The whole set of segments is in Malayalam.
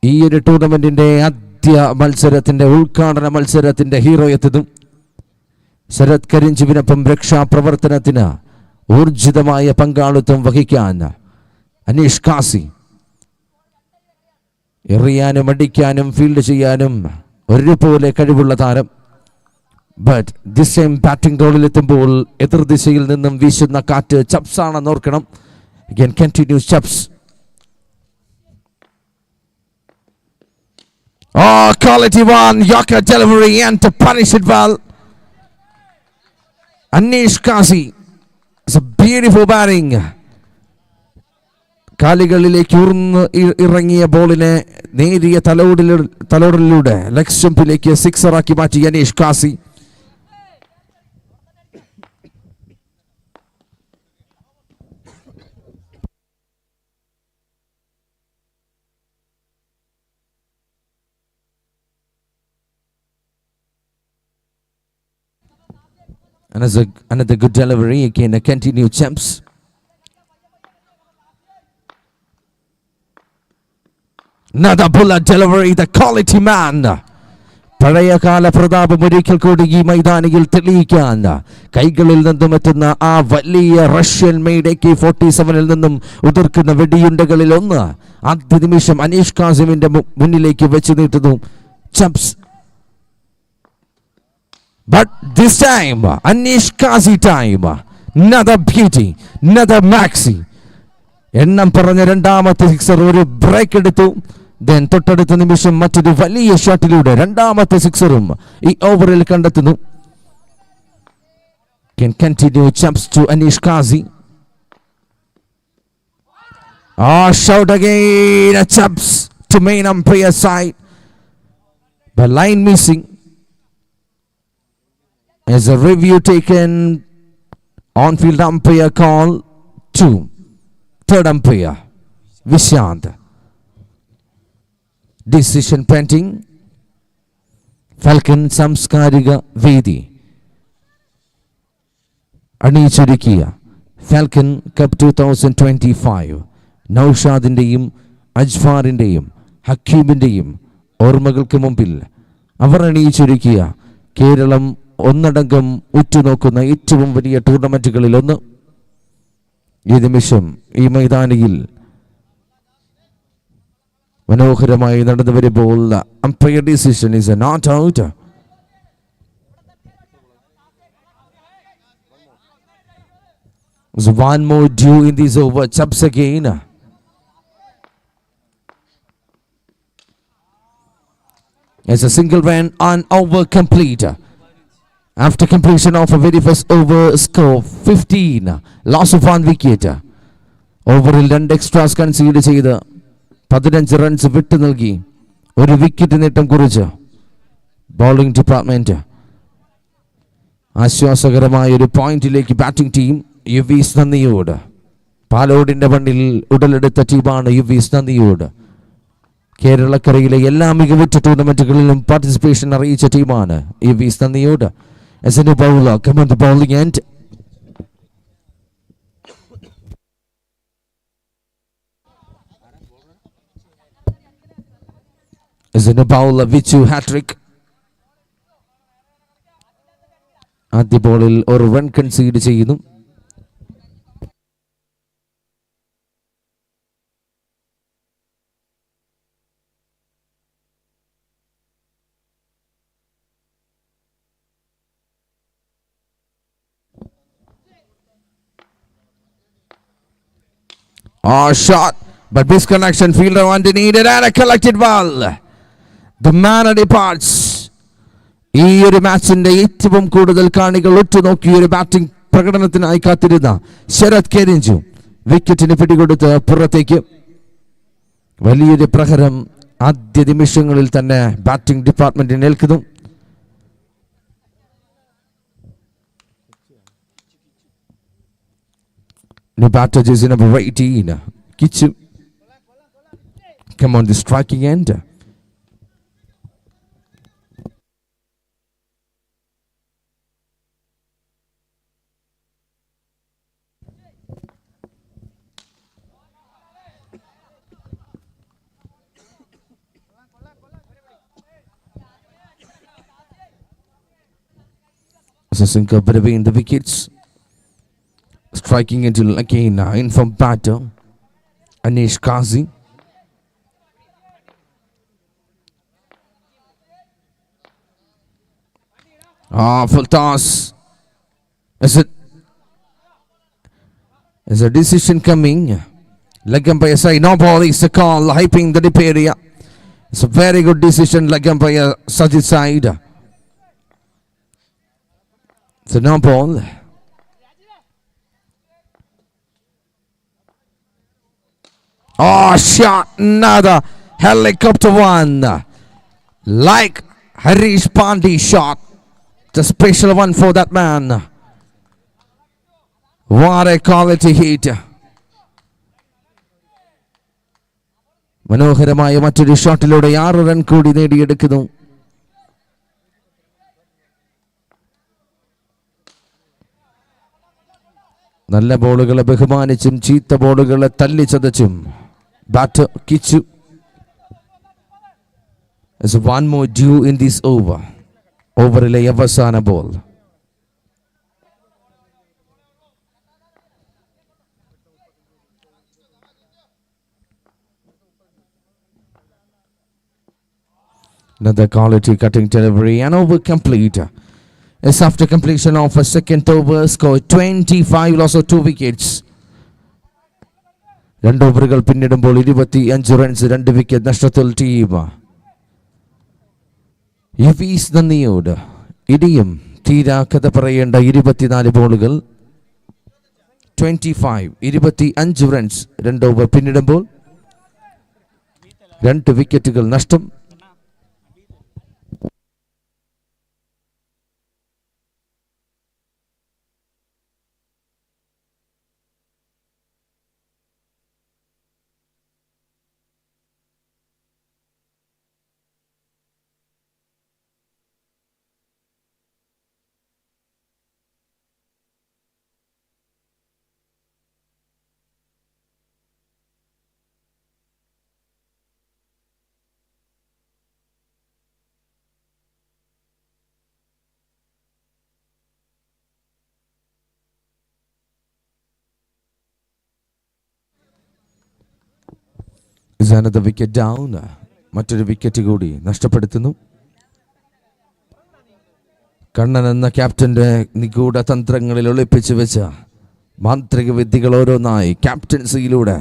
ഈ ഒരു ടൂർണമെന്റിന്റെ ആദ്യ മത്സരത്തിന്റെ ഉദ്ഘാടന മത്സരത്തിന്റെ ഹീറോ എത്തുന്നു. ശരത് കരിഞ്ചുവിനൊപ്പം രക്ഷാപ്രവർത്തനത്തിന് ഊർജിതമായ പങ്കാളിത്തം വഹിക്കാൻ അനീഷ് കാസി. എറിയാനും അടിക്കാനും ഫീൽഡ് ചെയ്യാനും ഒരുപോലെ കഴിവുള്ള താരം. ബട്ട് ദിസ് ടൈം ബാറ്റിംഗ് റോളിലെത്തുമ്പോൾ എതിർദിശയിൽ നിന്നും വീശുന്ന കാറ്റ് ചപ്സ് ആണെന്ന് ഓർക്കണം. Again continues Chaps. Oh, quality one, Yorker delivery and to punish it well. Anish Kazi. It's a beautiful batting. കാലുകളിലേക്ക് ഊർന്ന് ഇറങ്ങിയ ബോളിനെ നേരിയ തലോടലിലൂടെ ലെഗ് സ്റ്റംപിലേക്ക് സിക്സറാക്കി മാറ്റി Aneesh Kasi. Another good delivery. Again a continued Champs. Another bullet delivery, the quality man. പഴയകാല പ്രതാപം ഒരിക്കൽ കൂടി ഈ മൈതാനിയിൽ തെളിയിക്കാൻ കൈകളിൽ നിന്നും എത്തുന്ന ആ വലിയ റഷ്യൻ മെയ്ഡ് AK-47 നിന്നും ഉതിർക്കുന്ന വെടിയുണ്ടകളിൽ ഒന്ന് ആദ്യ നിമിഷം അനീഷ് കാസിമിന്റെ മുന്നിലേക്ക് വെച്ച് നീട്ടുന്നു ചംപ്സ്. But this time, Anish Kazi time, another beauty, another maxi. എണ്ണം പറഞ്ഞ രണ്ടാമത്തെ സിക്സർ ഒരു ബ്രേക്ക് എടുത്തു. ദെൻ തൊട്ടടുത്ത നിമിഷം മറ്റൊരു വലിയ ഷോട്ടിലൂടെ രണ്ടാമത്തെ സിക്സറും ഈ ഓവറിൽ കണ്ടെത്തുന്നു. Can continue Champs to Anish Kazi. Shout again, Champs to main umpire side. But line missing. As a review taken, on-field umpire call to third umpire Vishant. Decision pending. Falcon Samskariga Vedi അണിയിച്ചൊരുക്കിയ ഫാൽക്കൺ കപ്പ് 2025 നൗഷാദിന്റെയും അജ്ഫാറിന്റെയും ഹക്കീമിന്റെയും ഓർമ്മകൾക്ക് മുമ്പിൽ അവർ അണിയിച്ചൊരുക്കിയ കേരളം ഒന്നടങ്കം ഉറ്റുനോക്കുന്ന ഏറ്റവും വലിയ ടൂർണമെന്റുകളിൽ ഒന്ന്. ഈ നിമിഷം ഈ മൈതാനിയിൽ മനോഹരമായി നടന്നു വരുമ്പോൾ umpire decision is a not out. One more due in this over. Chaps again. It's a single run on over complete. After completion of a very first over, score 15. Loss of 1 wicket. ഓവറിൽ 2 എക്സ്ട്രാസ് കൺസീഡ് ചെയ്ത് 15 റൺസ് വിട്ടു നൽകി ഒരു വിക്കറ്റ് നേട്ടം കുറിച്ച് ബൗളിംഗ് ഡിപ്പാർട്ട്മെന്റ് ആശ്വാസകരമായ ഒരു പോയിന്റിലേക്ക് ബാറ്റിംഗ് ടീം യുവീസ് നന്ദിയോട്. പാലോടിന്റെ മണ്ണിൽ ഉടലെടുത്ത ടീമാണ് യുവീസ് നന്ദിയോട്. കേരളക്കരയിലെ എല്ലാ മികവുറ്റ ടൂർണമെന്റുകളിലും പാർട്ടിസിപ്പേഷൻ അറിയിച്ച ടീമാണ് യുവീസ് നന്ദിയോട്. As a new bowler, come on the bowling end. As a new bowler, Vichu hat-trick. ആദ്യ ബോളിൽ ഒരു റൺ കൺസീഡ് ചെയ്യുന്നു. Shot, but disconnection, fielder wanted needed and a collected ball. The man departs. ഈ ഒരു മാച്ചിന്റെ ഏറ്റവും കൂടുതൽ കാണികൾ ഒറ്റുനോക്കിയ ഒരു ബാറ്റിംഗ് പ്രകടനത്തിനായി കാത്തിരുന്ന ശരത് കരിഞ്ചു വിക്കറ്റിന് പിടികൊടുത്ത് പുറത്തേക്ക്. വലിയൊരു പ്രഹരം ആദ്യ നിമിഷങ്ങളിൽ തന്നെ batting ഡിപ്പാർട്ട്മെന്റിന് ഏൽക്കുന്നു. New batter jersey number 18, Kichu. Come on, the striking end. It's a sinker between the wickets. Striking into again in from batter Anish Kazi. Full toss. Is a decision coming? Leg umpire say no ball is the call, hyping the deep area. It's a very good decision, leg umpire Sajid side. So no ball. Oh, shot, another helicopter one. Like Harish Pandey shot. The special one for that man. What a quality hit. മനോഹരമായ മറ്റൊരു ഷോട്ടിലൂടെ 6 റൺ കൂടി നേടിയെടുക്കുന്നു. നല്ല ബോളുകളെ ബഹുമാനിച്ചും ചീത്ത ബോളുകളെ തല്ലിച്ചതച്ചും batter Kichu. There's one more due in this over. ഓവറിലെ അവസാന ball. Another quality cutting delivery and over complete. As after completion of a second over, score 25, loss of 2 wickets. 2 ഓവറുകൾ പിന്നിടുമ്പോൾ 25 റൺസ് 2 വിക്കറ്റ് നഷ്ടത്തിൽ ടീം. യുവീസ് നന്ദിയോട് ഇടിയും തീരാ കഥ പറയേണ്ട 24 ബോളുകൾ 25 റൺസ് 2 ഓവർ പിന്നിടുമ്പോൾ 2 വിക്കറ്റുകൾ നഷ്ടം. Is another wicket down. മറ്റൊരു വിക്കറ്റ് കൂടി നഷ്ടപ്പെടുത്തുന്നു. കണ്ണൻ എന്ന ക്യാപ്റ്റന്റെ നിഗൂഢ തന്ത്രങ്ങളിൽ ഒളിപ്പിച്ചു വെച്ച മാന്ത്രിക വിദ്യകൾ ഓരോന്നായി ക്യാപ്റ്റൻസിയിലൂടെ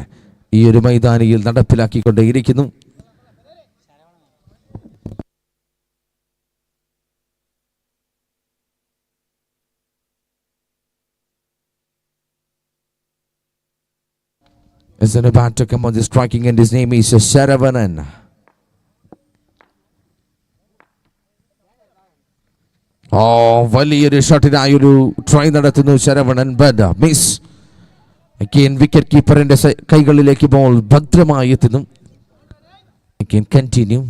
ഈ ഒരു മൈതാനിയിൽ നടപ്പിലാക്കിക്കൊണ്ടേയിരിക്കുന്നു. Is an about to come on the striking end. His name is Saravanan. വലിയൊരു ഷോട്ടിനായൊരു ട്രൈ നടത്തുന്നു Saravanan. But miss. Again wicket കീപ്പറിന്റെ കൈകളിലേക്ക് ബോൾ ഭദ്രമായി എത്തുന്നു. Again continue.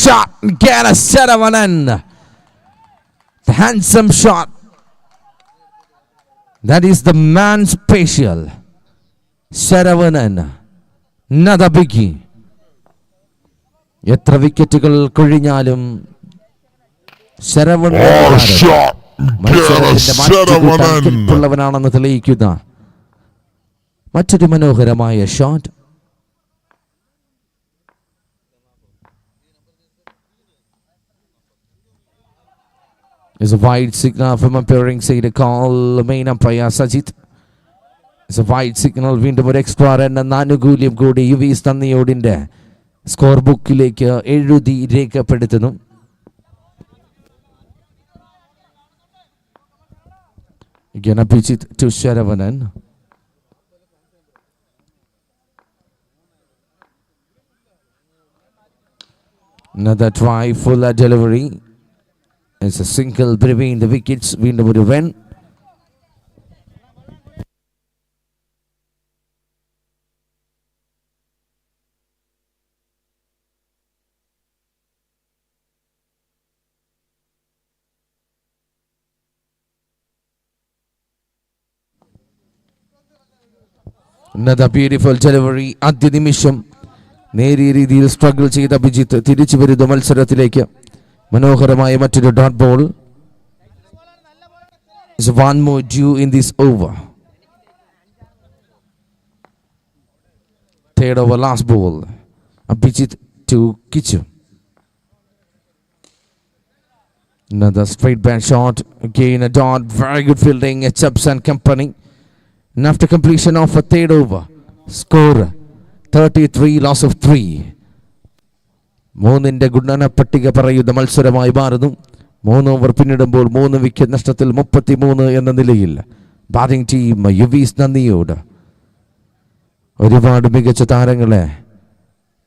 Shot again, a Saravanan. The handsome shot. That is the man special. Saravanan. Another biggie. എത്ര വിക്കറ്റുകൾ കൊഴിഞ്ഞാലും മത്സരത്തിനുള്ളവനാണെന്ന് തെളിയിക്കുന്ന മറ്റൊരു മനോഹരമായ shot. It's a wide signal from appearing side call main umpire Sajid. It's a wide signal വീണ്ടും ഒരു എക്സ്ട്രാ റൺ എന്ന ആനുകൂല്യം കൂടി യുവീസ് നന്ദിയോടിന്റെ സ്കോർ ബുക്കിലേക്ക് എഴുതി രേഖപ്പെടുത്തുന്നു. Again a pitch to Saravanan. Another try, full delivery. It's a single between the wickets. വീണ്ടും ഒരു run. Another beautiful delivery. ആദ്യ നിമിഷം നേരിയ രീതിയിൽ സ്ട്രഗിൾ ചെയ്ത അഭിജിത്ത് തിരിച്ചു വരുന്ന മത്സരത്തിലേക്ക്. മനോഹരമായ മറ്റൊരു dot ball. One more due in this over. Third over, last ball. Abhijit to Kichu. Another straight band shot. Again a dot. Very good fielding. Chubbs and company. And after completion of a third over, score 33, loss of 3. മൂന്നിന്റെ ഗുണന പട്ടിക പറയുന്ന മത്സരമായി മാറുന്നു. 3 ഓവർ പിന്നിടുമ്പോൾ 3 വിക്കറ്റ് നഷ്ടത്തിൽ 33 എന്ന നിലയിൽ ബാറ്റിംഗ് ടീം യുവീസ് നന്ദിയോട്. ഒരുപാട് മികച്ച താരങ്ങളെ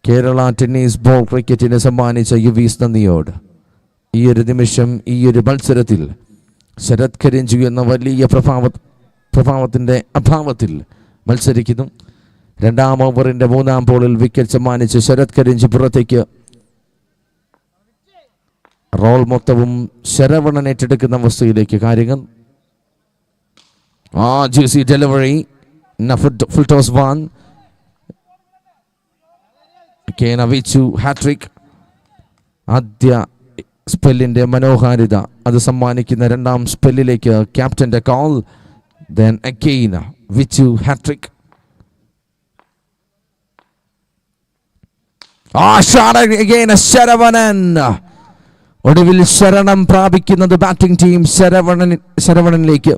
കേരള ടെന്നീസ് ബോൾ ക്രിക്കറ്റിന് സമ്മാനിച്ച യുവീസ് നന്ദിയോട് ഈ ഒരു നിമിഷം ഈ ഒരു മത്സരത്തിൽ ശരത് കരിഞ്ചു എന്ന വലിയ പ്രഭാവത്തിൻ്റെ അഭാവത്തിൽ മത്സരിക്കുന്നു. 2ാം ഓവറിൻ്റെ 3ാം ബോളിൽ വിക്കറ്റ് സമ്മാനിച്ച് ശരത് കരിഞ്ചു പുറത്തേക്ക്. റോൾ മൊത്തവും ശരവണൻ ഏറ്റെടുക്കുന്ന അവസ്ഥയിലേക്ക് കാര്യങ്ങൾ. juicy delivery. Full toss one. Kenavichu hat-trick. ആദ്യ സ്പെല്ലിൻ്റെ മനോഹാരിത അത് സമ്മാനിക്കുന്ന 2ാം സ്പെല്ലിലേക്ക് ക്യാപ്റ്റന്റെ call. Then again Vichu hat-trick. Shot again Saravanan. ഒടുവിൽ ശരണം പ്രാപിക്കുന്നത് ബാറ്റിംഗ് ടീം ശരവണനിലേക്ക്.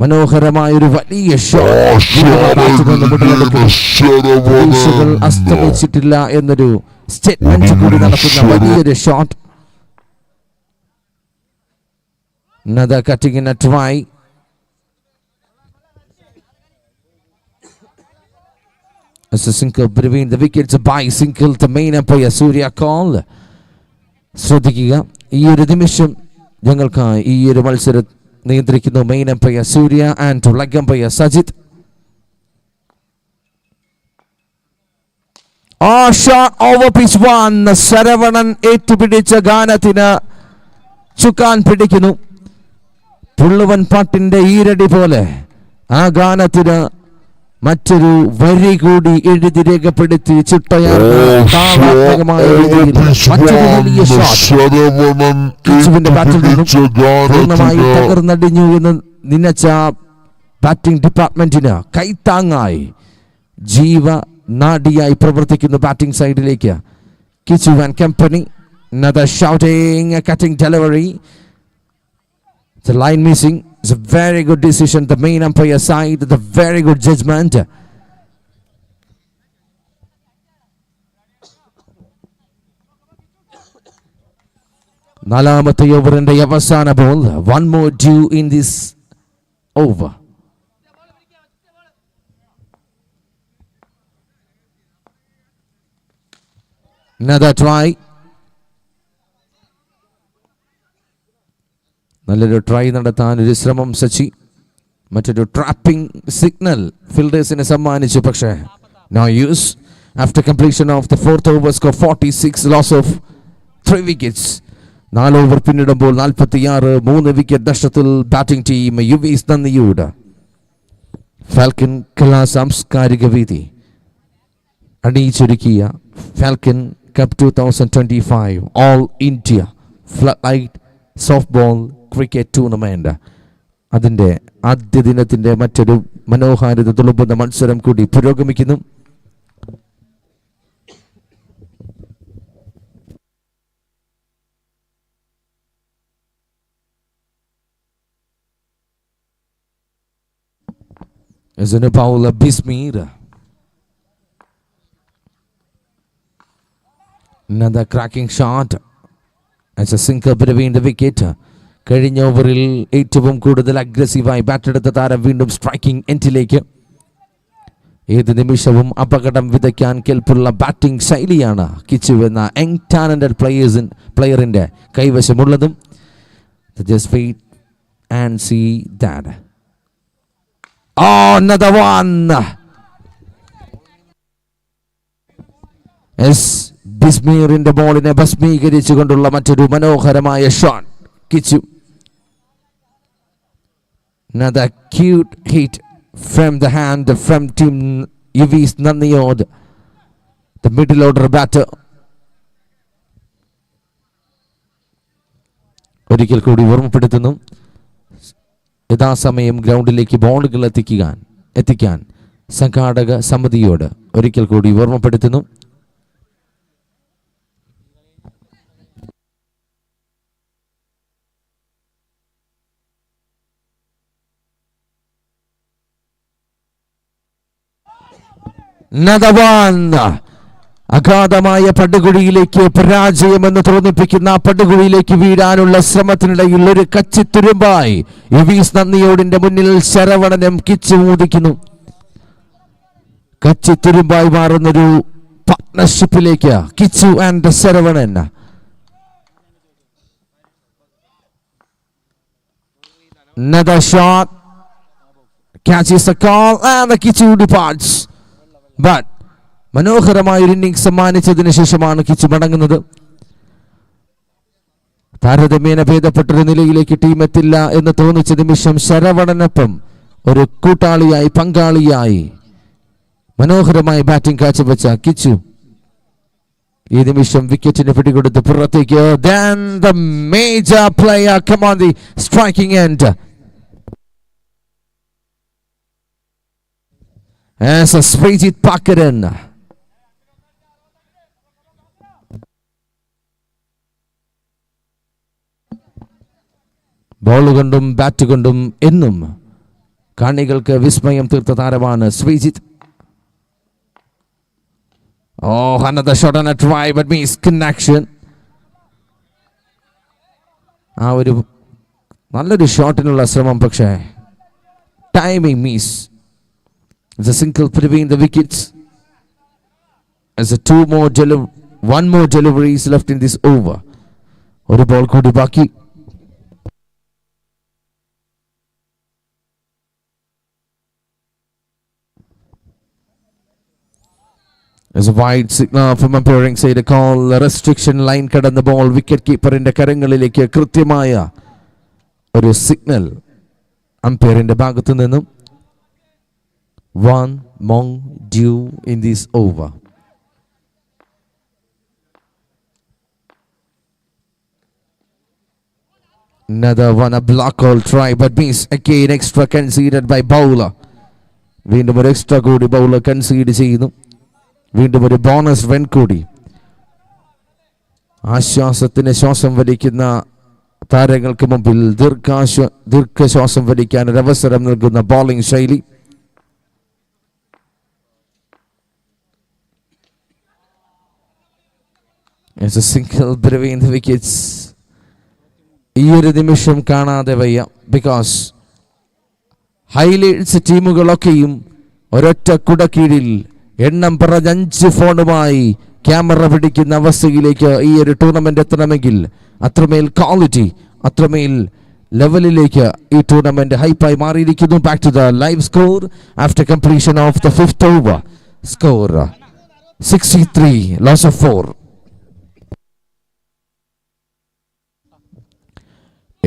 മനോഹരമായ ഒരു വലിയ ഷോട്ട്. അസ്തമിച്ചിട്ടില്ല എന്നൊരു സ്റ്റേറ്റ്മെന്റ് കൂടി നടക്കുന്ന വലിയൊരു shot. Another cutting in a try. As a single between the wickets, by single the main umpire Surya call. ശ്രദ്ധിക്കുക, ഈ ഒരു നിമിഷം ഞങ്ങൾക്കായി ഈ ഒരു മത്സരം നിയന്ത്രിക്കുന്നു main umpire Surya and leg umpire Sajith. Shot over pitch 1. Saravanan ഏറ്റുപിടിച്ച ഗാനത്തിന് ചുക്കാൻ പിടിക്കുന്നു. പുള്ളുവൻ പാട്ടിന്റെ ഈരടി പോലെ ആ ഗാനത്തിന് മറ്റൊരു വരി കൂടി എഴുതി രേഖപ്പെടുത്തി ചിട്ടയാർന്നമായ മറ്റൊരു വലിയ ഷോട്ട് ബാറ്റിൽ നിന്നും പൂർണ്ണമായി തകർന്നടിഞ്ഞു എന്ന് നിന്നച്ച ബാറ്റിംഗ് ഡിപ്പാർട്ട്മെന്റിന് കൈത്താങ്ങായി ജീവനാഡിയായി പ്രവർത്തിക്കുന്ന ബാറ്റിംഗ് സൈഡിലേക്ക് Kichu and company. Another shouting, a cutting delivery. The line missing. It's a very good decision. The main umpire side, the very good judgment. നാലാമത്തെ ഓവറിന്റെ അവസാന ball. One more due in this over. Another try. നല്ലൊരു ട്രൈ നടത്താൻ ഒരു ശ്രമം സച്ചി. മറ്റൊരു ട്രാപ്പിംഗ് സിഗ്നൽ ഫീൽഡേഴ്സിനെ സമ്മാനിച്ചു. പക്ഷേ no use. After completion of the 4th over, score 46, loss of 3 wickets. 4 over പിന്നിടുമ്പോൾ 46, 3 വിക്കറ്റ് നഷ്ടത്തിൽ ബാറ്റിംഗ് ടീം യുവീസ് നന്ദിയോട്. ഫാൽക്കൺ കലാ സാംസ്കാരിക വേദി അണിയിച്ചൊരുക്കിയ Falcon cup 2025 all India floodlight softball cricket tournament അതിൻ്റെ ആദ്യ ദിനത്തിൻ്റെ മറ്റൊരു മനോഹാരിത തുളുമ്പുന്ന മത്സരം കൂടി പുരോഗമിക്കുന്നു. Paula Bismir. Another cracking shot. As a sinker between the wicket. കഴിഞ്ഞ ഓവറിൽ ഏറ്റവും കൂടുതൽ അഗ്രസീവായി ബാറ്റെടുത്ത താരം വീണ്ടും സ്ട്രൈക്കിംഗ് എൻഡിലേക്ക്. ഏത് നിമിഷവും അപകടം വിതയ്ക്കാൻ കെൽപ്പുള്ള ബാറ്റിംഗ് ശൈലിയാണ് കിച്ചു എന്ന യങ് ടാലന്റഡ് പ്ലെയറിന്റെ കൈവശമുള്ളതും. Just wait and see that. Another one. ബിസ്മീറിന്റെ ബോളിനെ ഭസ്മീകരിച്ചുകൊണ്ടുള്ള മറ്റൊരു മനോഹരമായ shot. Kichu Another cute hit from the hand from team UV's Nandiyod, the middle order batter. ഒരിക്കൽ കൂടി ഓർമ്മപ്പെടുത്തുന്നു, യഥാസമയം ഗ്രൗണ്ടിലേക്ക് ബോളുകൾ എത്തിക്കാൻ സംഘാടക സമിതിയോട് ഒരിക്കൽ കൂടി ഓർമ്മപ്പെടുത്തുന്നു. അഗാധമായ പടുകുഴിയിലേക്ക്, പരാജയമെന്ന് തോന്നിപ്പിക്കുന്ന പടുകുഴിയിലേക്ക് വീഴാനുള്ള ശ്രമത്തിനിടയിൽ ഒരു കച്ചിത്തുരുമ്പായി യുവീസ് നന്ദിയോടിന്റെ മുന്നിൽ ശരവണനും കിച്ചു ഊതിക്കുന്നു. കച്ചിത്തുരുമ്പായി മാറുന്നൊരു പാർട്ട്ണർഷിപ്പിലേക്ക് Kichu and Saravanan. Another shot catches the call and the Kichu departs. But മനോഹരമായ ഒരു ഇന്നിംഗ്സ് സമ്മാനിച്ചതിന് ശേഷമാണ് കിച്ചു മടങ്ങുന്നത്. താരതമ്യേന ഭേദപ്പെട്ടൊരു നിലയിലേക്ക് ടീം എത്തില്ല എന്ന് തോന്നിച്ച നിമിഷം ശരവണനൊപ്പം ഒരു കൂട്ടാളിയായി, പങ്കാളിയായി മനോഹരമായി ബാറ്റിംഗ് കാഴ്ചവെച്ച കിച്ചു ഈ നിമിഷം വിക്കറ്റിന് പിടികൊടുത്ത് പുറത്തേക്ക്. Then the major player come on the striking end as a Srijit Pakaran. Ball കൊണ്ടും ബാറ്റ് കൊണ്ടും എന്നും കാണികൾക്ക് വിസ്മയം തീർത്ത താരമാണ് Sreejith. Oh, another shot on a try, but miss connection. ആ ഒരു നല്ലൊരു ഷോട്ടിനുള്ള ശ്രമം, പക്ഷേ timing miss. It's a single between the wickets. As a one more delivery is left in this over. ഒരു ബോൾ കൂടി ബാക്കി. As a wide signal from umpiring side, a call, a restriction line കടന്ന ബോൾ വിക്കറ്റ് കീപ്പറിന്റെ കരങ്ങളിലേക്ക് കൃത്യമായ ഒരു സിഗ്നൽ അമ്പയറിന്റെ ഭാഗത്തു നിന്നും. One more due in this over. Another one, a block hole try, but miss again. Extra conceded by bowler. വീണ്ടും ഒരു എക്സ്ട്രാ കൂടി ബൗളർ കൺസീഡ് ചെയ്യുന്നു. വീണ്ടും ഒരു ബോണസ് റൺ കൂടി. ആശ്വാസത്തിന് ശ്വാസം വലിക്കുന്ന താരങ്ങൾക്ക് മുമ്പിൽ ദീർഘശ്വാസം വലിക്കാൻ ഒരു അവസരം നൽകുന്ന ബോളിംഗ് ശൈലി. It's a single between the wickets. ഈ ഒരു നിമിഷം കാണാതെ വയ്യ. ബിക്കോസ് ഹൈലൈറ്റ്സ് ടീമുകളൊക്കെയും ഒരൊറ്റ കുടക്കീഴിൽ എണ്ണം പറഞ്ഞ 5 ഫോണുമായി ക്യാമറ പിടിക്കുന്ന അവസ്ഥയിലേക്ക് ഈ ഒരു ടൂർണമെന്റ് എത്തണമെങ്കിൽ അത്രമേൽ ക്വാളിറ്റി, അത്രമേൽ ലെവലിലേക്ക് ഈ ടൂർണമെന്റ് ഹൈപ്പായി മാറിയിരിക്കുന്നു. Back to the live score after completion of the 5th over. Score 63, loss of 4.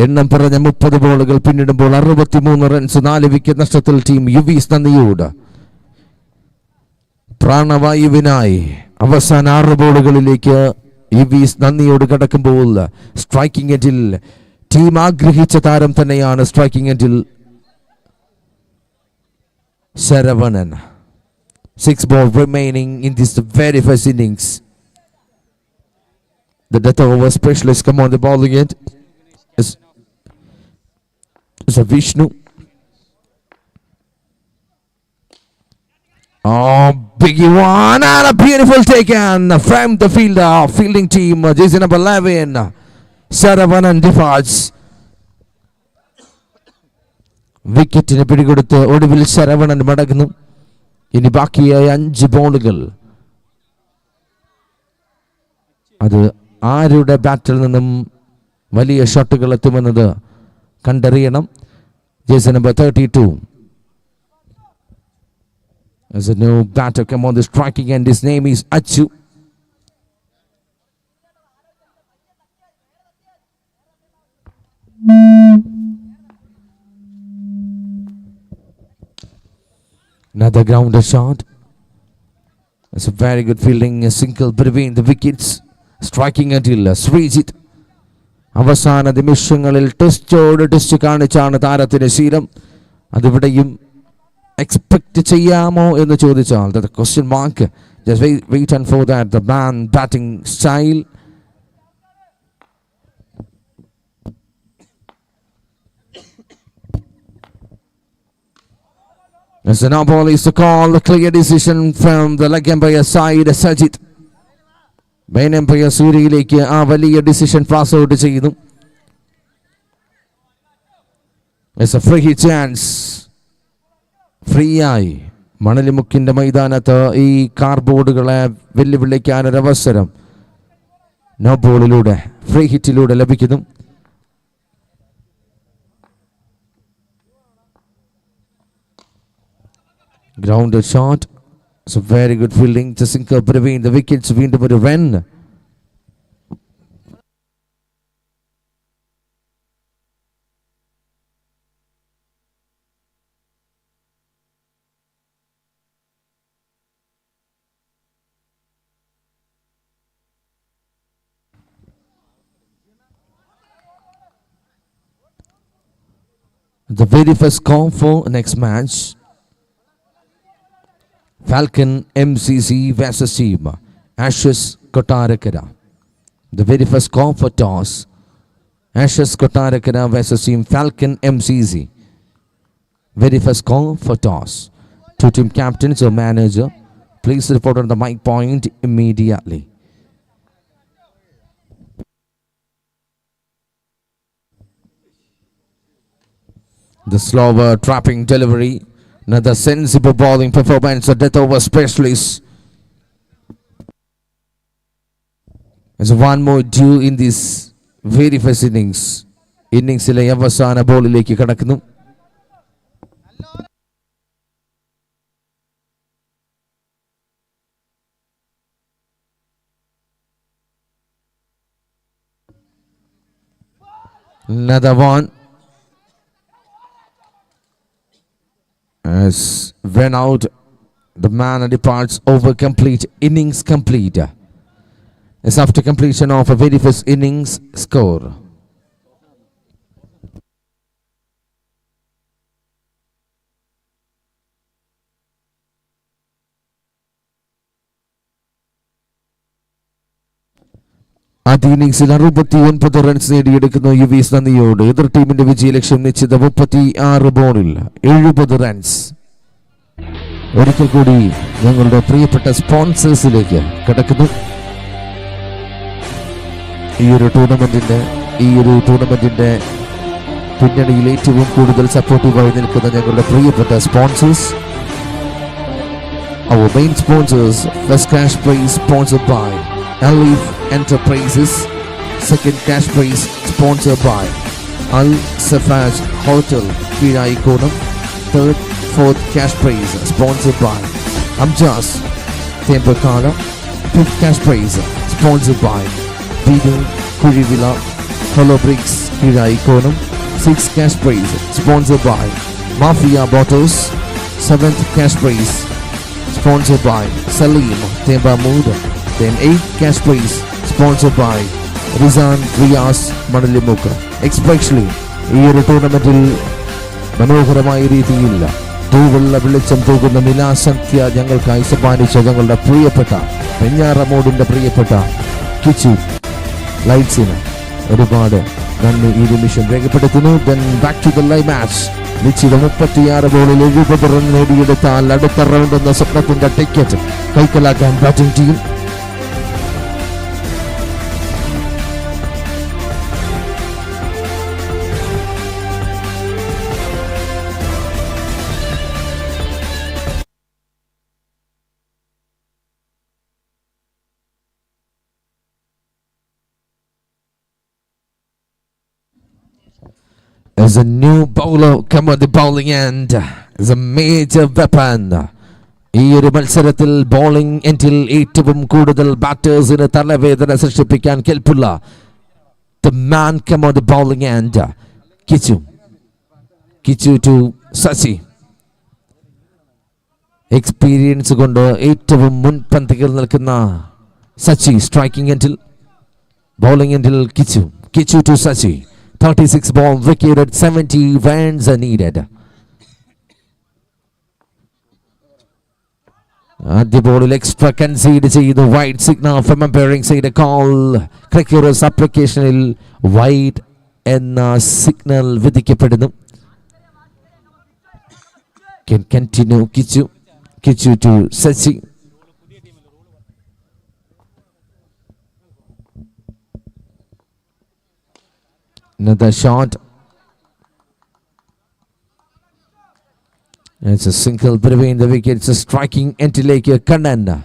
എണ്ണം പറഞ്ഞ 30 ബോളുകൾ പിന്നിടുമ്പോൾ 63 റൺസ്, 4 വിക്കറ്റ് നഷ്ടത്തിൽ ടീം യുവീസ് നന്ദിയോട് പ്രാണവായുവിനായി അവസാന 6 ബോളുകളിലേക്ക് യുവീസ് നന്ദിയോട് കടക്കുമ്പോൾ സ്ട്രൈക്കിംഗ് എൻഡിൽ ടീം ആഗ്രഹിച്ച താരം തന്നെയാണ് സ്ട്രൈക്കിംഗ് എൻഡിൽ Saravanan. 6 balls remaining in this very first innings. The death over specialist come on the bowling end is a Vishnu. Oh, biggie one and a beautiful taken from the fielding team, jersey number 11, Saravanan departs. വിക്കറ്റിന് പിടികൊടുത്ത് ഒടുവിൽ ശരവണൻ മടങ്ങുന്നു. ഇനി ബാക്കിയായ 5 ബോളുകൾ അത് ആരുടെ ബാറ്റിൽ നിന്നും വലിയ ഷോട്ടുകൾ എത്തുമെന്നത് കണ്ടറിയണം. Jersey number 32. There's a new batter come on the striking end. His name is Achu. The grounded shot. It's a very good fielding. A single between the wickets. Striking until Srijit. അവസാന നിമിഷങ്ങളിൽ ടെസ്റ്റ് കാണിച്ചാണ് താരത്തിന് ശീലം. അതിവിടെയും എക്സ്പെക്ട് ചെയ്യാമോ എന്ന് ചോദിച്ചാൽ the question mark. Just wait and for that. The man batting style. As the no ball is to call, a clear decision from the leg umpire side, Sajid. Main umpire സൂര്യയിലേക്ക് ആ വലിയ ഡിസിഷൻ പാസ് ഔട്ട് ചെയ്യുന്നു. It's a free chance. Free ആയി മണലിമുക്കിന്റെ മൈതാനത്ത് ഈ കാർബോർഡുകളെ വെല്ലുവിളിക്കാനൊരവസരം നോ ബോളിലൂടെ ഫ്രീ ഹിറ്റിലൂടെ ലഭിക്കുന്നു. Grounded shot. It's a very good fielding. The sinker between the wickets. വീണ്ടും ഒരു run. The very first call for next match. Falcon MCC versus team Ashes Kottarakara. The very first call for toss. Ashes Kottarakara versus team Falcon MCC. Very first call for toss. Two team captains or manager, please report on the mic point immediately. The slower trapping delivery. Another sensible bowling performance. A death over specialist. There's one more due in this very first innings. Inningsile അവസാന ബോളിലേക്ക് കടക്കുന്നു. Another one. As when out, the man departs over complete. Innings complete. As after completion of a very first innings score. ആദ്യ ഇന്നിംഗ്സിൽ 69 റൺസ് നേടിയെടുക്കുന്ന യുവീസ് നന്ദിയോട് എതിർ ടീമിന്റെ വിജയലക്ഷ്യം നിശ്ചിത 36 ബോളിൽ 70 റൺസ്. ഒരിക്കൽ കൂടി ഞങ്ങളുടെ പ്രിയപ്പെട്ട സ്പോൺസേഴ്സിലേക്ക് കടക്കുന്നു. ഈ ഒരു ടൂർണമെന്റിന്റെ പിന്നണിയിൽ ഏറ്റവും കൂടുതൽ സപ്പോർട്ടീവായി നിൽക്കുന്ന ഞങ്ങളുടെ പ്രിയപ്പെട്ട sponsors. Our main sponsors, first cash prize sponsored by Alif Enterprises. Second cash prize sponsored by Al Safaj Hotel, Kiraikonam. Third, fourth cash prize sponsored by Amjas Tembakala. Fifth cash prize sponsored by Bidun Kurivilla Hollow Bricks, Kiraikonam. Sixth cash prize sponsored by Mafia Bottles. Seventh cash prize sponsored by Salim Tembamood. Then 8th cash prize sponsored by Rizan Riaz Manalimuka. Especially ഈ ഒരു ടൂർണമെന്റിൽ മനോഹരമായ രീതിയിൽ തൂവുള്ള വെളിച്ചം തൂകുന്ന നിലാസന്ധ്യ ഞങ്ങൾക്കായി സമ്മാനിച്ച ഞങ്ങളുടെ പ്രിയപ്പെട്ട വെഞ്ഞാറമൂടിന്റെ പ്രിയപ്പെട്ട കിച്ചു ലൈറ്റ്സിന് ഒരുപാട് നന്ദി ഈ നിമിഷം രേഖപ്പെടുത്തുന്നു. Then back to the live match. നിശ്ചിത 36 ബോളിൽ 70 റൺ നേടിയെടുത്താൽ അടുത്ത റൗണ്ട് എന്ന സ്വപ്നത്തിന്റെ ടിക്കറ്റ് കൈക്കലാക്കാൻ batting team. As a new bowler come on the bowling end, is a major weapon. ഈ ഒരു മത്സരത്തിൽ ബോളിംഗ് എൻഡിൽ ഏറ്റവും കൂടുതൽ ബാറ്റേഴ്സിന് തലവേദന സൃഷ്ടിപ്പിക്കാൻ കെൽപ്പുള്ള the man come on the bowling end. Kichu to Sasi. Experience കൊണ്ട് ഏറ്റവും മുൻപന്തികൾ നിൽക്കുന്ന സച്ചി. സ്ട്രൈക്കിംഗ് എൻഡിൽ, ബൗളിംഗ് എൻഡിൽ Kichu. Kichu to Sachi. 36 ball wicket, 70 runs are needed. ആദ്യ ബോളിൽ എക്സ്ട്രാ കൺസീഡ് ചെയ്തു. Wide signal from umpiring side. കോൾ ക്രിക്കറസ് അപ്ലിക്കേഷനിൽ വൈഡ് എന്ന സിഗ്നൽ വിധിക്കപ്പെടുന്നു. Can continue Kichu. Kichu to Sachi. Another shot. It's a single between the wickets. A striking Entilake Kananda.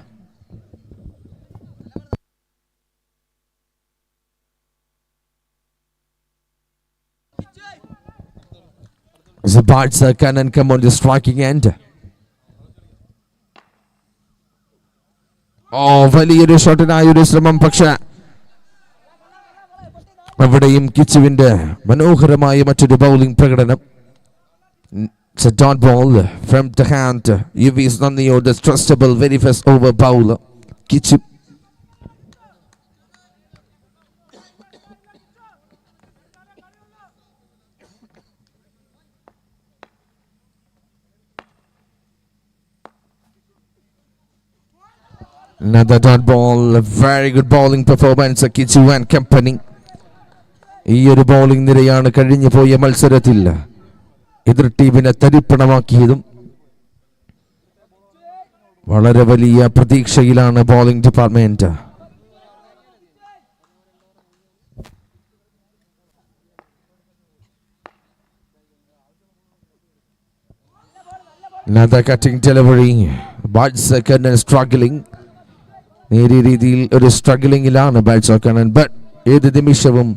Zabartsa Kanan come on the striking end. വലിയൊരു ഷോട്ടിനായൊരു ശ്രമം. പക്ഷേ അവിടെയും കിച്ചുവിന്റെ മനോഹരമായ മറ്റൊരു ബൗളിംഗ് പ്രകടനം. It's a dot ball from the hand. UV's Nandiyo, the trustable very first over bowler. Kichu. Another dot ball, a very good bowling performance of Kichu and company. ഈ ഒരു ബൗളിംഗ് നിരയാണ് കഴിഞ്ഞു പോയ മത്സരത്തിൽ എതിർ ടീമിനെ തരിപ്പണമാക്കിയതും. വളരെ വലിയ പ്രതീക്ഷയിലാണ് bowling department. Another cutting delivery. Batsman struggling. നേരിയ രീതിയിൽ ഒരു സ്ട്രഗ്ലിംഗിലാണ് ബാറ്റ്സ്മാൻ. ബട്ട് ഏത് നിമിഷവും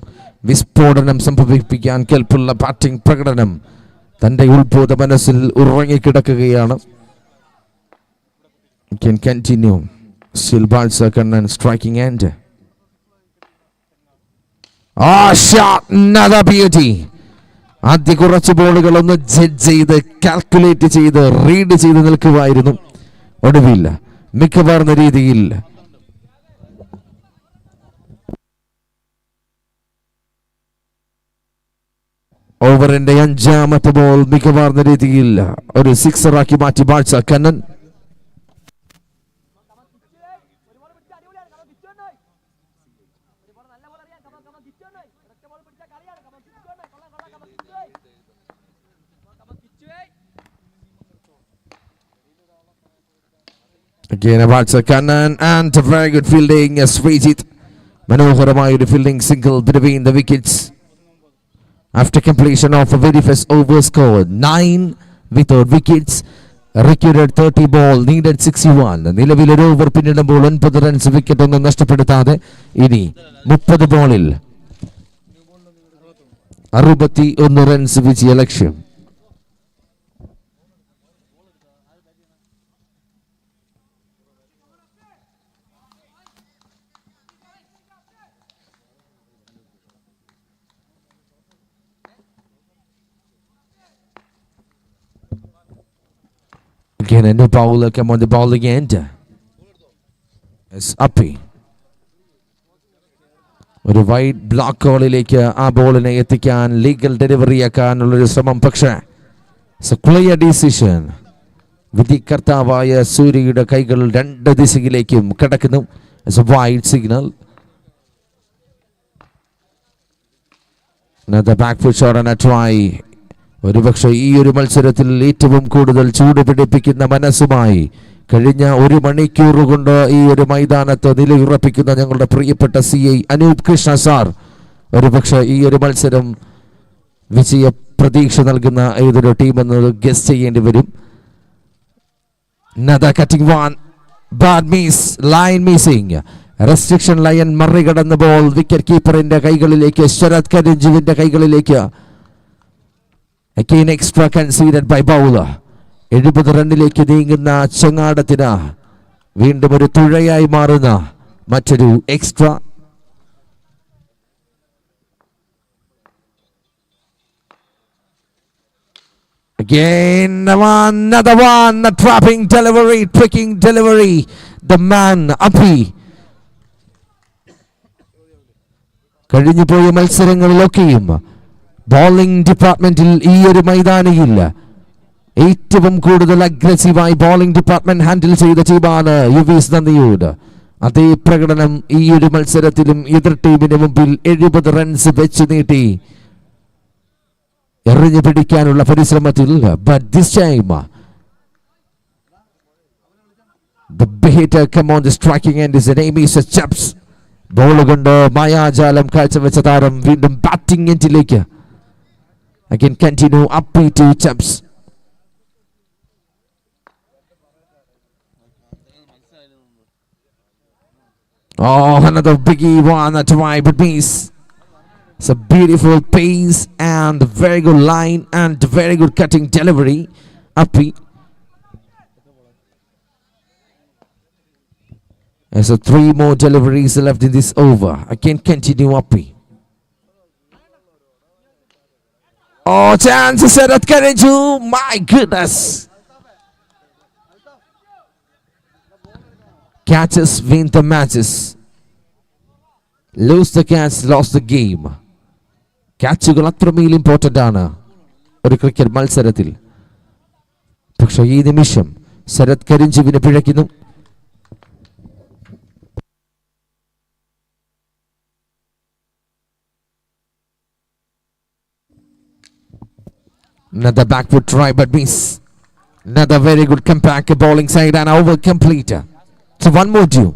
വിസ്ഫോടനം സംഭവിപ്പിക്കാൻ കെൽപ്പുള്ള ബാറ്റിംഗ് പ്രകടനം തന്റെ ഉൾബോധ മനസ്സിൽ ഉറങ്ങിക്കിടക്കുകയാണ്. Can continue. Still Batsman striking end. Shot. Another beauty. ആദ്യ കുറച്ച് ബോളുകൾ ഒന്ന് ജഡ്ജ് ചെയ്ത് കാൽക്കുലേറ്റ് ചെയ്ത് റീഡ് ചെയ്ത് നിൽക്കുമായിരുന്നു. ഒടുവിൽ മികവാർന്ന രീതിയിൽ ഓവറിന്റെ അഞ്ചാമത്തെ ബോൾ മികവാർന്ന രീതിയിൽ ഒരു സിക്സറാക്കി മാറ്റി batsman. Again a batsman and a very good fielding. Srijit മനോഹരമായ ഒരു fielding single between the wickets. After completion of a very first over scored 9 without wickets, recorded 30 ball, needed 61. നിലവിൽ ഒരു ഓവർ പിന്നിടുമ്പോൾ 9 റൺസ് വിക്കറ്റ് ഒന്നും നഷ്ടപ്പെടുത്താതെ ഇനി 30 ബോളിൽ 61 റൺസ് വിജയ ലക്ഷ്യം. Again, a new bowler come on the bowling end. It's Uppy. ഒരു വൈഡ് ബ്ലോക്ക് ബോളിലേക്ക് ആ ബോളിനെ എത്തിക്കാൻ ലീഗൽ ഡെലിവറി ആക്കാനുള്ളൊരു ശ്രമം. പക്ഷേ ക്ലിയർ ഡിസിഷൻ. വിധികർത്താവായ സൂര്യയുടെ കൈകൾ രണ്ട് ദിശയിലേക്കും കടക്കുന്നു. Wide signal. Another back foot shot and a try. ഒരുപക്ഷെ ഈ ഒരു മത്സരത്തിൽ ഏറ്റവും കൂടുതൽ ചൂട് പിടിപ്പിക്കുന്ന മനസ്സുമായി കഴിഞ്ഞ ഒരു മണിക്കൂർ കൊണ്ട് ഈ ഒരു മൈതാനത്ത് നിലയുറപ്പിക്കുന്ന ഞങ്ങളുടെ പ്രിയപ്പെട്ട CI അനൂപ് കൃഷ്ണ സാർ ഒരുപക്ഷെ ഈ ഒരു മത്സരം വിജയ പ്രതീക്ഷ നൽകുന്ന ഏതൊരു ടീം എന്നത് ഗസ് ചെയ്യേണ്ടി വരും. Another cutting one, bad miss, line missing. Restriction line മറികടന്ന ബോൾ വിക്കറ്റ് കീപ്പറിന്റെ കൈകളിലേക്ക്, ശരത് കരിഞ്ചുവിന്റെ കൈകളിലേക്ക്. Again extra conceded by bowler. 70 റണ്ണിലേക്ക് നീങ്ങുന്ന ചങ്ങാടത്തിന് വീണ്ടും ഒരു തുഴയായി മാറുന്ന മറ്റൊരു extra. Again, another one, a trapping delivery, tricking delivery. The man, Api. കഴിഞ്ഞു പോയ മത്സരങ്ങളിലൊക്കെയും ബോളിംഗ് ഡിപ്പാർട്ട്മെന്റിൽ ഈ ഒരു മൈതാനിയിൽ ഏറ്റവും കൂടുതൽ അഗ്രസീവായി ബോളിംഗ് ഡിപ്പാർട്ട്മെന്റ് ഹാൻഡിൽ ചെയ്ത ടീമാണ് യുവീസ് നന്ദിയോട്. അതേ പ്രകടനം ഈ ഒരു മത്സരത്തിലും എതിർ ടീമിന് മുമ്പിൽ 70 റൺസ് വെച്ച് നീട്ടി എറിഞ്ഞു പിടിക്കാനുള്ള പരിശ്രമത്തിൽ. But this time the hitter come on the striking end is the name is Chaps. Ball കൊണ്ട് മായാജാലം കാഴ്ചവെച്ച താരം വീണ്ടും batting എൻഡിലേക്ക്. Again continue up to Chaps. Oh, another biggie one at wide but miss. It's a beautiful pace and very good line and very good cutting delivery. Appy. There's 3 more deliveries left in this over. I can continue Appy. Oh, chances at Karaju. My goodness. Catches win the matches. Lose the catch, lost the game. ക്യാച്ചുകൾ അത്രമേൽ ഇമ്പോർട്ടൻ്റ് ആണ് ഒരു ക്രിക്കറ്റ് മത്സരത്തിൽ. പക്ഷേ ഈ നിമിഷം Sarath കരിഞ്ചുവിനെ പിഴയ്ക്കുന്നു. Another backward try but miss. Another very good comeback bowling side and over complete. So one more due.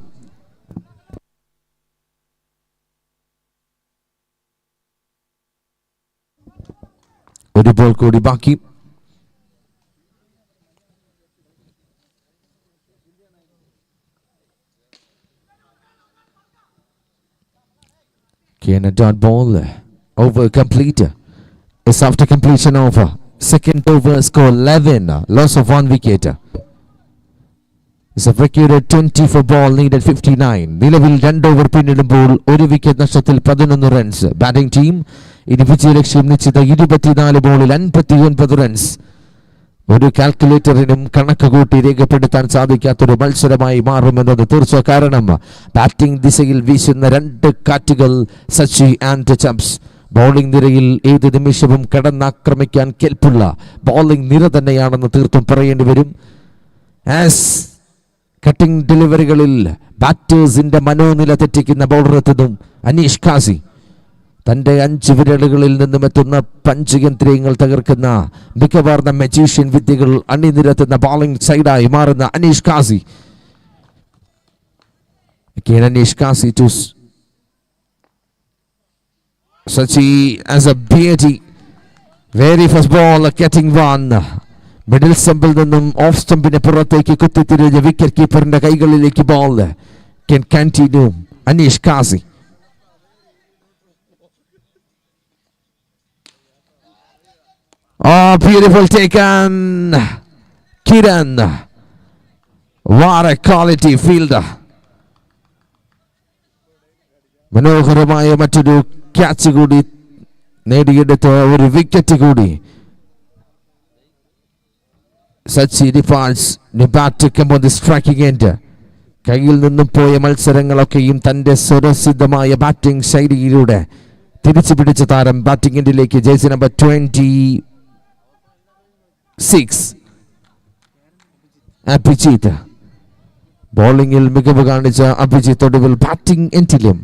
ഒരു ബോൾ കൂടി ബാക്കി. Can a dot ball over complete is after completion over. Second over score 11, loss of 1 wicket. It's a recorded 20 for ball needed 59. നിലവിൽ 2 ഓവർ പിന്നിടുമ്പോൾ 1 വിക്കറ്റ് നഷ്ടത്തിൽ 11 റൺസ്. ബാറ്റിംഗ് ടീം ഇനി വിജയലക്ഷ്യം നിശ്ചിത 24 ബോളിൽ 59 റൺസ്. ഒരു കാൽക്കുലേറ്ററിനും കണക്ക് കൂട്ടി രേഖപ്പെടുത്താൻ സാധിക്കാത്തൊരു മത്സരമായി മാറുമെന്നത് തീർച്ച. കാരണം ബാറ്റിംഗ് ദിശയിൽ വീശുന്ന 2 കാറ്റുകൾ സച്ചി ആൻഡ് ചംപ്സ്. ബോളിംഗ് നിരയിൽ ഏത് നിമിഷവും കടന്നാക്രമിക്കാൻ കെൽപ്പുള്ള ബോളിംഗ് നിര തന്നെയാണെന്ന് തീർത്തും പറയേണ്ടി വരും. കട്ടിംഗ് ഡെലിവറികളിൽ ബാറ്റേഴ്സിന്റെ മനോനില തെറ്റിക്കുന്ന ബൗളർ എത്തുന്നു അനീഷ് കാസി. തൻ്റെ 5 വിരലുകളിൽ നിന്നും എത്തുന്ന പഞ്ചയന്ത്രങ്ങൾ തകർക്കുന്ന മികവാർന്ന മജീഷ്യൻ വിദ്യകൾ അണിനിരത്തുന്ന ബോളിംഗ് സൈഡായി മാറുന്ന Aneesh Kasi. Aneesh Kasi to Sachi as a beauty. Very first ball getting one. Middle സ്റ്റംപിൽ നിന്നും ഓഫ് സ്റ്റംപിന് പുറത്തേക്ക് കുത്തിത്തിരിഞ്ഞ വിക്കറ്റ് കീപ്പറിന്റെ കൈകളിലേക്ക് ball. Can continue Aneesh Kasi. Oh, beautiful taken. Kiran. What a quality fielder. മനോഹരമായ മറ്റൊരു ക്യാച്ച് കൂടി നേടിയെടുത്ത ഒരു വിക്കറ്റ് കൂടി. Sachi ഡിപ്പാർട്സ് striking end. കയ്യിൽ നിന്നും പോയ മത്സരങ്ങളൊക്കെയും തൻ്റെ സ്വരസിദ്ധമായ ബാറ്റിംഗ് ശൈലിയിലൂടെ തിരിച്ചു പിടിച്ച താരം ബാറ്റിംഗ് എൻഡിലേക്ക്. Jersey number 26 Abhijith. ബോളിംഗിൽ മികവ് കാണിച്ച അഭിജിത്ത് ഒടുവിൽ ബാറ്റിംഗ് എൻഡിലും.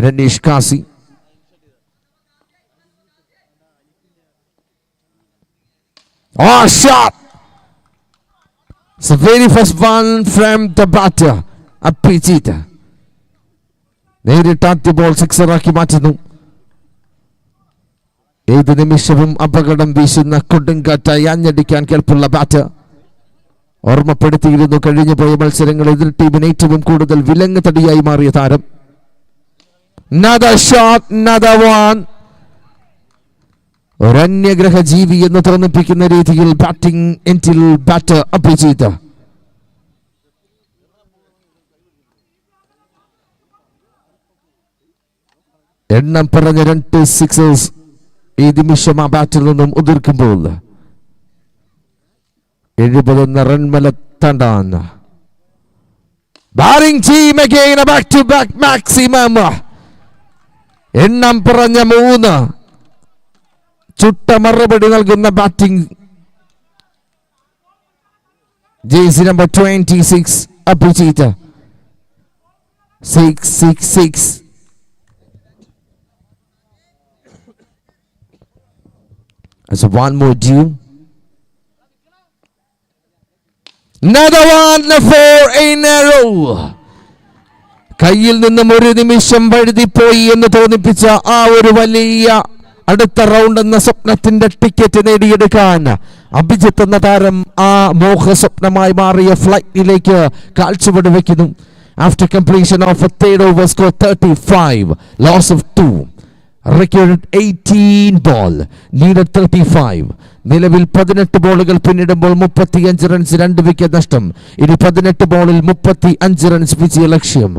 Aneesh Kasi. Oh, shot! It's the very first one from the batter, Abhijit. നേരിട്ട് ആദ്യ ബോൾ സിക്സറാക്കി മാറ്റുന്നു. ഏത് നിമിഷവും അപകടം വീശുന്ന കൊടുങ്കാറ്റായി ആഞ്ഞടിക്കാൻ കേൾപ്പുള്ള ബാറ്റർ. ഓർമ്മപ്പെടുത്തിയിരുന്നു കഴിഞ്ഞു പോയ മത്സരങ്ങൾ എതിർ ടീമിന് ഏറ്റവും കൂടുതൽ വിലങ്ങ് തടിയായി മാറിയ താരം. Another shot, another one. ഒരന്യഗ്രഹ ജീവി എന്ന് തോന്നിപ്പിക്കുന്ന രീതിയിൽ ബാറ്റിംഗ് എൻഡിൽ ബാറ്റർ അഭിജിത്ത്. എണ്ണം പറഞ്ഞ 2 സിക്സേഴ്സ് ഈ നിമിഷം ആ ബാറ്റിൽ നിന്നും ഉതിർക്കുമ്പോൾ 71 റൺമലെത്താൻ batting team again back to back maximum എണ്ണം പറഞ്ഞ 3 ചുട്ട മറുപടി നൽകുന്ന batting. Jersey number 26 Abhijith 666. So one more due. Another one for in a row. കയ്യിൽ നിന്നും ഒരു നിമിഷം വഴുതിപ്പോയി എന്ന് തോന്നിപ്പിച്ച ആ ഒരു വലിയ അടുത്ത റൗണ്ട് എന്ന സ്വപ്നത്തിന്റെ ടിക്കറ്റ് നേടിയെടുക്കാൻ അഭിജിത്ത് എന്ന താരം ആ മോഹ സ്വപ്നമായി മാറിയ ഫ്ലൈറ്റിലേക്ക് കാൽച്ചുവട് വെക്കുന്നു. After completion of a third over, score 35, loss of 2. Recorded 18 ball, needed 35. നിലവിൽ 18 ബോളുകൾ പിന്നിടുമ്പോൾ 35 റൺസ് 2 വിക്കറ്റ് നഷ്ടം. ഇനി 18 ബോളിൽ 35 റൺസ് വിജയ ലക്ഷ്യം.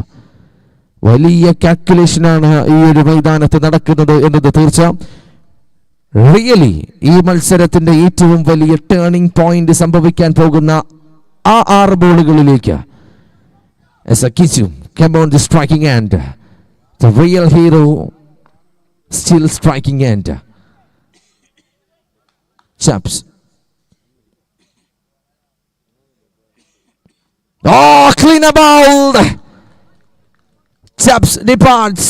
വലിയ കാൽക്കുലേഷനാണ് ഈ ഒരു മൈതാനത്ത് നടക്കുന്നത് എന്നത് തീർച്ച. റിയലി ഈ മത്സരത്തിന്റെ ഏറ്റവും വലിയ ടേണിംഗ് പോയിന്റ് സംഭവിക്കാൻ പോകുന്ന ആ 6 ബോളുകളിലേക്ക് as a Kichu came on the striking end. The real hero still striking end. Chaps. Oh, clean a ball. Chaps departs.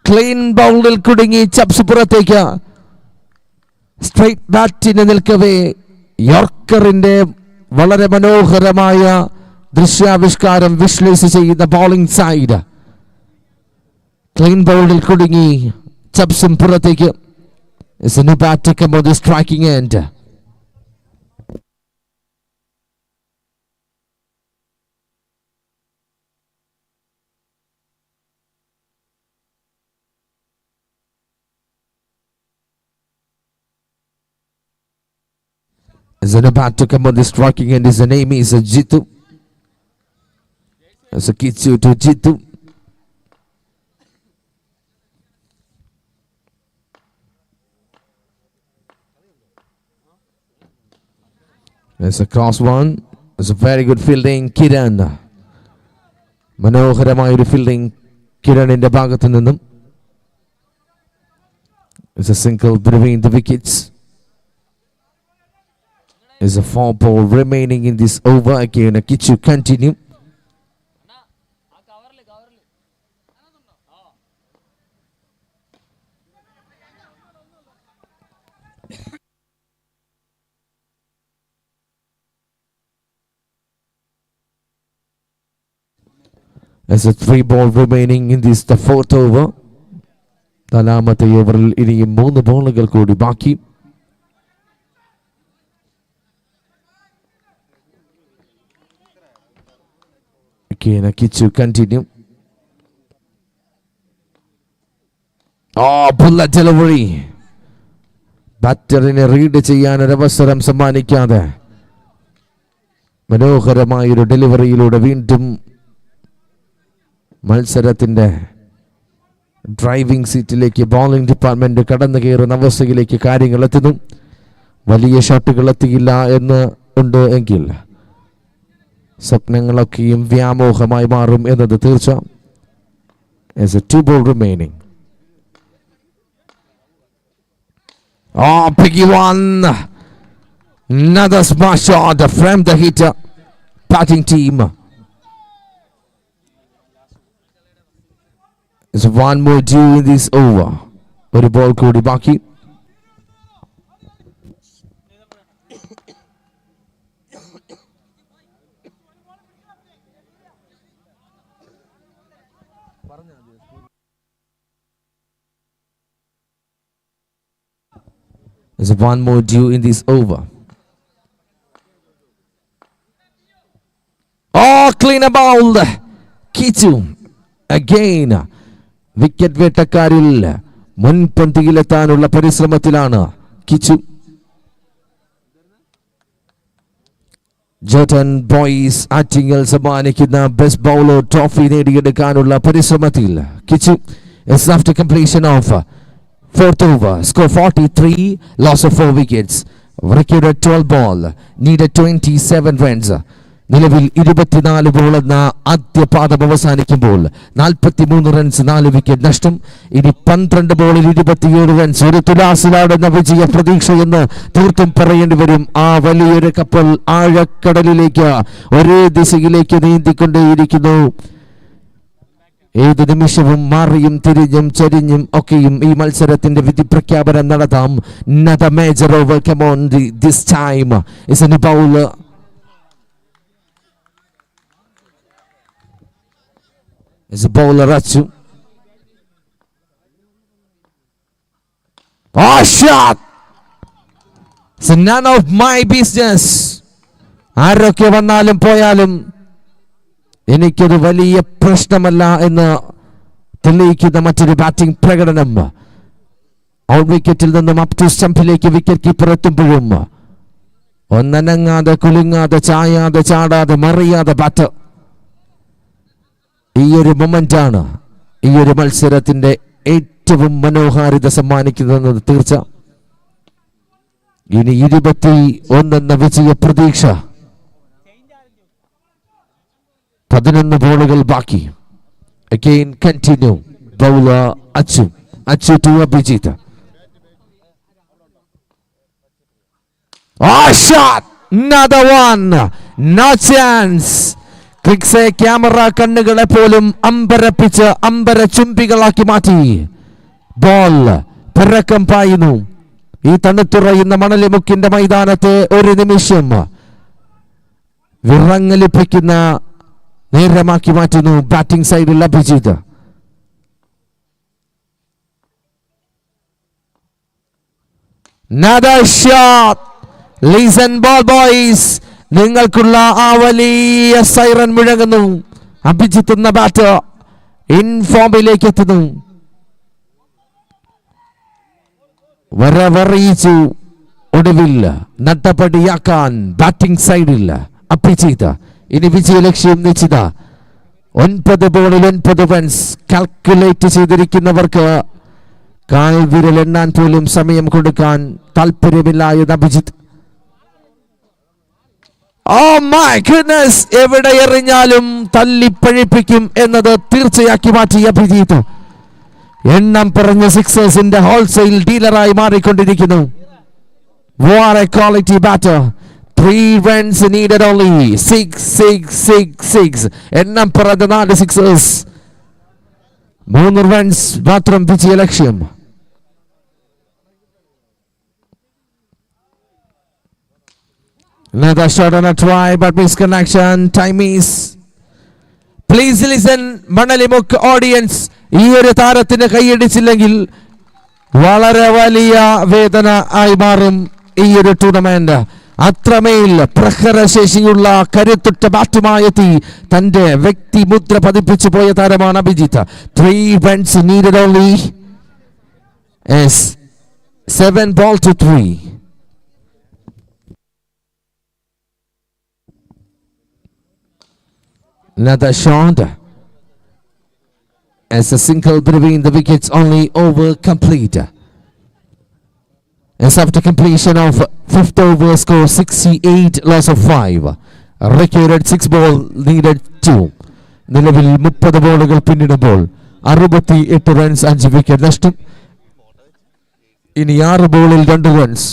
Clean ball kudingi Chaps പുറത്തേക്ക്. Straight ബാറ്റിന് നിൽക്കവേ യോർക്കറിന്റെ വളരെ മനോഹരമായ ദൃശ്യാവിഷ്കാരം വിശ്ലേഷിച്ച് ചെയ്യുന്ന ബോളിംഗ് സൈഡ്. ക്ലീൻ ബൗളിൽ കുടുങ്ങി ചപ്സും പുറത്തേക്ക്. Striking end. Striking end. His name is Jitu. As a Kichu to Jitu. As a cross one. It's a very good fielding. Kiran. മനോഹരമായ ഒരു ഫീൽഡിംഗ് കിരണിന്റെ ഭാഗത്തു നിന്നും. It's a single between the wickets. There's a 4 ball remaining in this over. Again, a Kichu continue. There's a 3 ball remaining in this, the 4th over. നാലാമത്തെ ഓവറിൽ ഇനിയും 3 ബോളുകൾ കൂടി ബാക്കി. Again, a Kichu continue. Oh, bullet delivery. ബാറ്ററിനെ റീഡ് ചെയ്യാൻ ഒരു അവസരം സമ്മാനിക്കാതെ മനോഹരമായൊരു ഡെലിവറിയിലൂടെ വീണ്ടും മത്സരത്തിന്റെ ഡ്രൈവിംഗ് സീറ്റിലേക്ക് ബോളിംഗ് ഡിപ്പാർട്ട്മെന്റ് കടന്നു കയറുന്ന അവസ്ഥയിലേക്ക് കാര്യങ്ങൾ എത്തുന്നു. വലിയ ഷോട്ടുകൾ എത്തിയില്ല എന്ന് ഉണ്ട് എങ്കിൽ സ്വപ്നങ്ങളൊക്കെയും വ്യാമോഹമായി മാറും എന്നത് തീർച്ച. As a 2 ball remaining. Oh, biggie one. Another smash shot from the hitter batting team. There's 1 more due in this over. ഒരു ബോൾ കൂടി ബാക്കി. There's 1 more due in this over. Oh, clean a ball. Kichu again. Wicket വേട്ടക്കാരിൽ മുൻപന്തിയിലെത്താനുള്ള പരിശ്രമത്തിലാണ് കിച്ചു. ജോർഡൻ ബോയ്സ് ആറ്റിങ്ങൽ സമ്മാനിക്കുന്ന ബെസ്റ്റ് ബൗളർ ട്രോഫി നേടിയെടുക്കാനുള്ള പരിശ്രമത്തിൽ Kichu. After completion of Fourth over, score 43, loss of 4 wickets. Recorded 12 ball, needed 27 runs. നിലവിൽ 24 ബോൾ എന്ന ആദ്യ പാദം അവസാനിക്കുമ്പോൾ 43 റൺസ് 4 വിക്കറ്റ് നഷ്ടം. ഇനി 12 ബോളിൽ 27 റൺസ്. ഒരു തുലാസിലാടുന്ന വിജയ പ്രതീക്ഷയെന്ന് തീർത്തും പറയേണ്ടി വരും. ആ വലിയൊരു കപ്പൽ ആഴക്കടലിലേക്ക് ഒരേ ദിശയിലേക്ക് നീന്തിക്കൊണ്ടേയിരിക്കുന്നു. ഏത് നിമിഷവും മാറിയും തിരിഞ്ഞും ചരിഞ്ഞും ഒക്കെയും ഈ മത്സരത്തിന്റെ വിധി പ്രഖ്യാപനം നടത്താം. Another major over, come on, this time is a bowler. It's a bowler Achu. Oh, shot! It's none of my business. ആരൊക്കെ വന്നാലും പോയാലും എനിക്കൊരു വലിയ പ്രശ്നമല്ല എന്ന് തെളിയിക്കുന്ന മറ്റൊരു ബാറ്റിംഗ് പ്രകടനം. ഔട്ട് വിക്കറ്റിൽ നിന്നും അപ് ടു സ്റ്റംപിലേക്ക് വിക്കറ്റ് കീപ്പർ എത്തുമ്പോഴും ഒന്നനങ്ങാതെ കുലുങ്ങാതെ ചായാതെ ചാടാതെ മറിയാതെ ബാറ്റ്. ഈ ഒരു മൊമെന്റ് ആണ് ഈ ഒരു മത്സരത്തിന്റെ ഏറ്റവും മനോഹാരിത സമ്മാനിക്കുന്നത് തീർച്ച. ഇനി 21 എന്ന വിജയ പ്രതീക്ഷ. 11 ബോളുകൾ ബാക്കി. Again continue. Bowler Achu. Achu to Abhijit. Oh, shot! Another one. No chance. ക്രിക്സെ ക്യാമറ കണ്ണുകളെ പോലും അമ്പരപ്പിച്ച് അമ്പര ചുംബികളാക്കി മാറ്റി. ബോൾ പിറക്കം പായുന്നു. ഈ തണുത്തുറയുന്ന മണലിമുക്കിന്റെ മൈതാനത്തെ ഒരു നിമിഷം വിറങ്ങലിപ്പിക്കുന്ന നേരമാക്കി മാറ്റുന്നു ബാറ്റിംഗ് സൈഡിൽ Abhijith. Another shot. Listen ball boys. നിങ്ങൾക്കുള്ള ആ വലിയ സൈറൻ മുഴങ്ങുന്നു. അഭിജിത്ത് എന്ന ബാറ്റർ ഇൻഫോമിലേക്ക് എത്തുന്നു. വരവറിയിച്ചു ഒടുവിൽ നട്ടപ്പടിയാക്കാൻ ബാറ്റിംഗ് സൈഡിൽ അഭിജിത്ത്. ഇനി വിജയലക്ഷ്യം നിശ്ചിത. 9 ബോളിൽ 9 റൺസ്. കാൽക്കുലേറ്റ് ചെയ്തിരിക്കുന്നവർക്ക് കാൽവിരൽ എണ്ണാൻ പോലും സമയം കൊടുക്കാൻ താല്പര്യമില്ല എന്ന് അഭിജിത്ത്. Oh my goodness, എവിടെ എറിഞ്ഞാലും തല്ലിപ്പഴിപ്പിക്കും എന്നത് തീർച്ചയാക്കി മാറ്റി അഭിജിത്ത്. എണ്ണം പറഞ്ഞ സിക്സേഴ്സിന്റെ ഹോൾസെയിൽ ഡീലറായി മാറിക്കൊണ്ടിരിക്കുന്നു. What a quality batter. 3 runs needed only. 6, 6, 6, 6. എണ്ണം പറഞ്ഞ 4 സിക്സേഴ്സ്. 3 റൺസ് മാത്രം വിജയ ലക്ഷ്യം. Another shot on a try, but misconnection. Time is. Please listen, Manalimukku audience. ഈ ഒരു താരത്തിന് കൈയടിച്ചില്ലെങ്കിൽ വളരെ വലിയ വേദന ആയി മാറും ഈ ഒരു ടൂർണമെന്റ്. അത്രമേൽ പ്രഹരശേഷിയുള്ള കരുത്തുറ്റ ബാറ്റുമായി എത്തി തന്റെ വ്യക്തി മുദ്ര പതിപ്പിച്ചു പോയ താരമാണ് Abhijith. 3 runs needed only. 7 ball to 3. Another shot as a single between the wickets, only over complete. As after completion of 5th over, score 68, loss of 5. Recorded 6 ball, needed 2. നിലവിൽ 30 ബോളുകൾ പിന്നിടുമ്പോൾ 68 റൺസ് 5 വിക്കറ്റ് നഷ്ടം. ഇനി 6 ബോളിൽ 2 റൺസ്.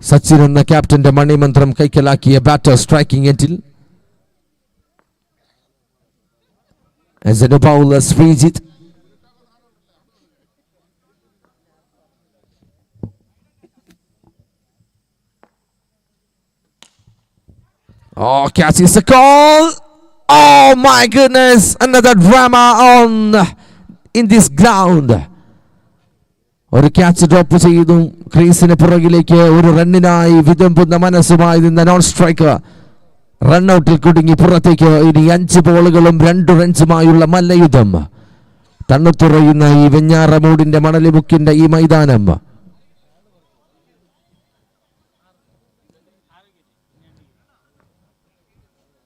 സച്ചിൻ എന്ന ക്യാപ്റ്റന്റെ മണിമന്ത്രം കൈക്കലാക്കിയ ബാറ്റർ സ്ട്രൈക്കിംഗ് എൻഡിൽ. As a bowler Srijit. Oh, catches the call. Oh my goodness, another drama on in this ground. ഒരു ക്യാച്ച് ഡ്രോപ്പ് ചെയ്തു. ക്രീസിന് പുറകിലേക്ക് ഒരു റണ്ണിനായി വിതമ്പുന്ന മനസ്സുമായി നിന്ന നോൺ സ്ട്രൈക്കർ റൺഔട്ടിൽ കുടുങ്ങി പുറത്തേക്ക്. ഇനി 5 ബോളുകളും 2 റൺസുമായുള്ള മല്ലയുദ്ധം. തണുത്തുറയുന്ന ഈ വെഞ്ഞാറമൂടിന്റെ മണലിമുക്കിന്റെ ഈ മൈതാനം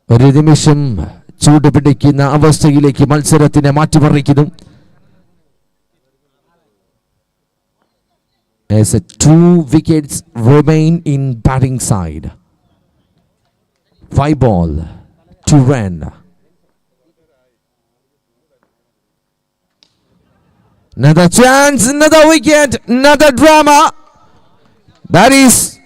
ഒരു നിമിഷം ചൂട് പിടിക്കുന്ന അവസ്ഥയിലേക്ക് മത്സരത്തിനെ മാറ്റിമറിക്കുന്നു. as 2 wickets remain in batting side. 5 ball, 2 run. Another chance, another wicket, another drama. That is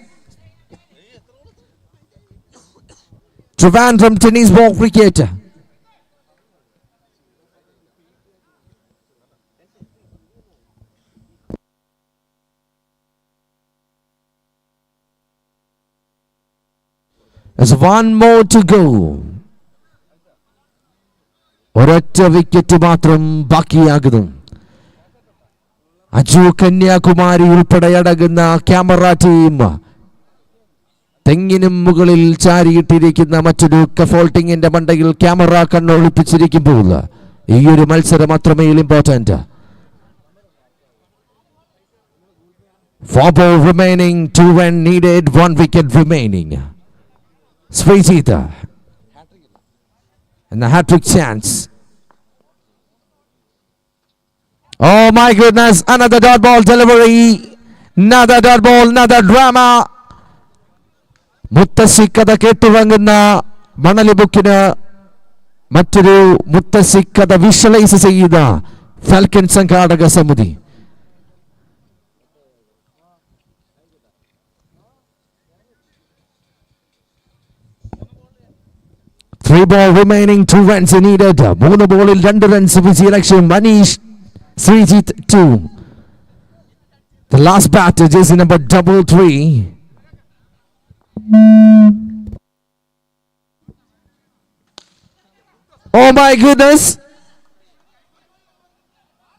Trivandrum tennis ball cricket. There's 1 more to go. ഒരൊറ്റ വിക്കറ്റ് മാത്രം ബാക്കിയാകുന്നു. അജു കന്യാകുമാരി ഉൾപ്പെടെ അടങ്ങുന്ന ക്യാമറ ടീം തെങ്ങിനും മുകളിൽ ചാരിയിട്ടിരിക്കുന്ന മറ്റൊരു കഫോൾട്ടിങ്ങിന്റെ മണ്ടയിൽ ക്യാമറ കണ്ണൊളിപ്പിച്ചിരിക്കുമ്പോൾ ഈ ഒരു മത്സരം അത്രമേൽ important. 4 ball remaining, 2 run needed, 1 wicket remaining. Srijita and the hat-trick chance. Oh my goodness, another dot ball delivery, another dot ball, another drama. മുത്തശ്ശി കഥ കേട്ടുറങ്ങുന്ന മണലി ബുക്കിന് മറ്റൊരു മുത്തശ്ശി കഥ വിഷ്വലൈസ് ചെയ്ത ഫാൽക്കൺ സംഘാടക സമിതി. Three ball remaining, 2 runs needed. 3 ബോളിൽ 2 runs വിജയലക്ഷ്യം. Manish Sreejith 2. The last batter, jersey number 33. Oh my goodness.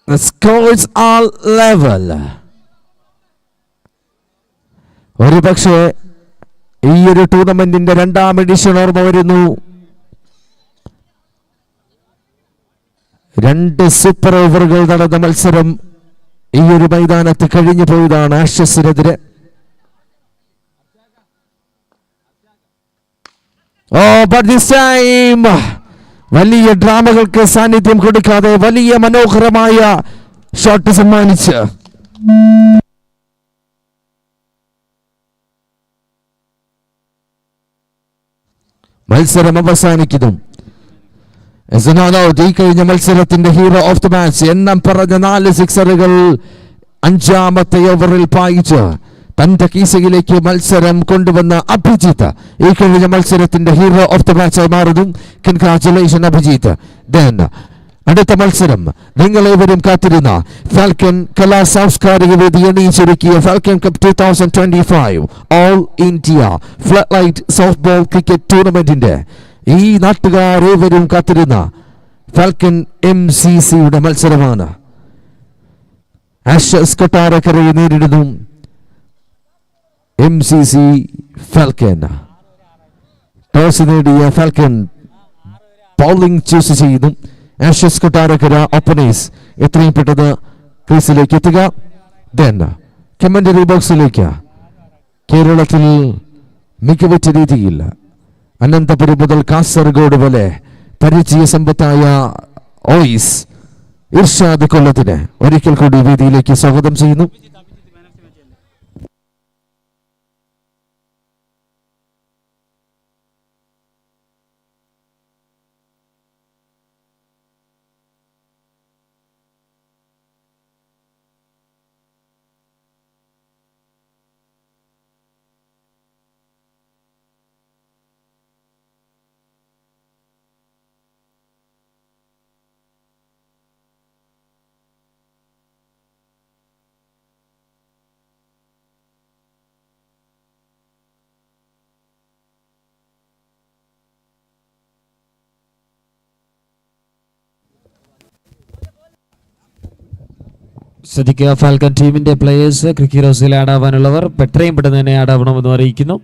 The scores are level. ഒരു പക്ഷേ ഈ ഒരു ടൂർണമെന്റിന്റെ 2ാം എഡിഷൻ ഓർമ്മ വരുന്നു. 2 സൂപ്പർ ഓവറുകൾ നടന്ന മത്സരം ഈ ഒരു മൈതാനത്ത് കഴിഞ്ഞു പോയതാണ് ആഷസിനെതിരെ. But this time വലിയ ഡ്രാമകൾക്ക് സാന്നിധ്യം കൊടുക്കാതെ വലിയ മനോഹരമായ ഷോട്ട് സമ്മാനിച്ച് മത്സരം അവസാനിക്കുന്നു. ഈ കഴിഞ്ഞ മത്സരത്തിന്റെ ഹീറോ ഓഫ് ദ മാച്ച് എണ്ണം പറഞ്ഞ 4 സിക്സറുകൾ 5ാമത്തെ ഓവറിൽ പായിച്ച് തന്റെ കീസയിലേക്ക് മത്സരം കൊണ്ടുവന്ന അഭിജിത്ത് ഈ കഴിഞ്ഞ മത്സരത്തിന്റെ ഹീറോ ഓഫ് ദ മാച്ച് ആയി മാറുന്നു. കൺഗ്രാറ്റുലേഷൻ അഭിജിത്ത്. ദെൻ അടുത്ത മത്സരം നിങ്ങളേവരും കാത്തിരുന്ന ഫാൽക്കൺ കലാ സാംസ്കാരിക വേദി അണിയിച്ചൊരുക്കിയ Falcon cup 2025 all India floodlight softball cricket ടൂർണമെന്റിന്റെ ഈ നാട്ടുകാരേവരും കാത്തിരുന്ന ഫാൽക്കൺ MCCയുടെ മത്സരമാണ്. ആഷസ് കൊട്ടാരക്കരയെ നേരിടുന്നു MCC ഫാൽക്കൺ. ടോസ് നേടിയ ഫാൽക്കൺ ബൗളിംഗ് ചൂസ് ചെയ്യുന്നു. ആഷസ് കൊട്ടാരക്കര ഓപ്പണേഴ്സ് എത്രയും പെട്ടെന്ന് ക്രീസിലേക്ക് എത്തുക. ദെൻ കമന്ററി ബോക്സിലേക്ക് കേരളത്തിൽ മികവുറ്റ രീതിയിൽ അനന്തപുരം മുതൽ കാസർഗോഡ് വരെ പരിചയ സമ്പത്തായ ഓയിസ് ഇർഷാദ് കൊല്ലത്തിന് ഒരിക്കൽ കൂടി വേദിയിലേക്ക് സ്വാഗതം ചെയ്യുന്നു. ശ്രദ്ധിക്കുക, ഫാൽക്കൺ ടീമിന്റെ പ്ലേയേഴ്സ് ക്രിക്കറ്റ് ഹൗസിൽ ആടാവാനുള്ളവർ എത്രയും പെട്ടെന്ന് തന്നെ ആടാവണമെന്ന് അറിയിക്കുന്നു.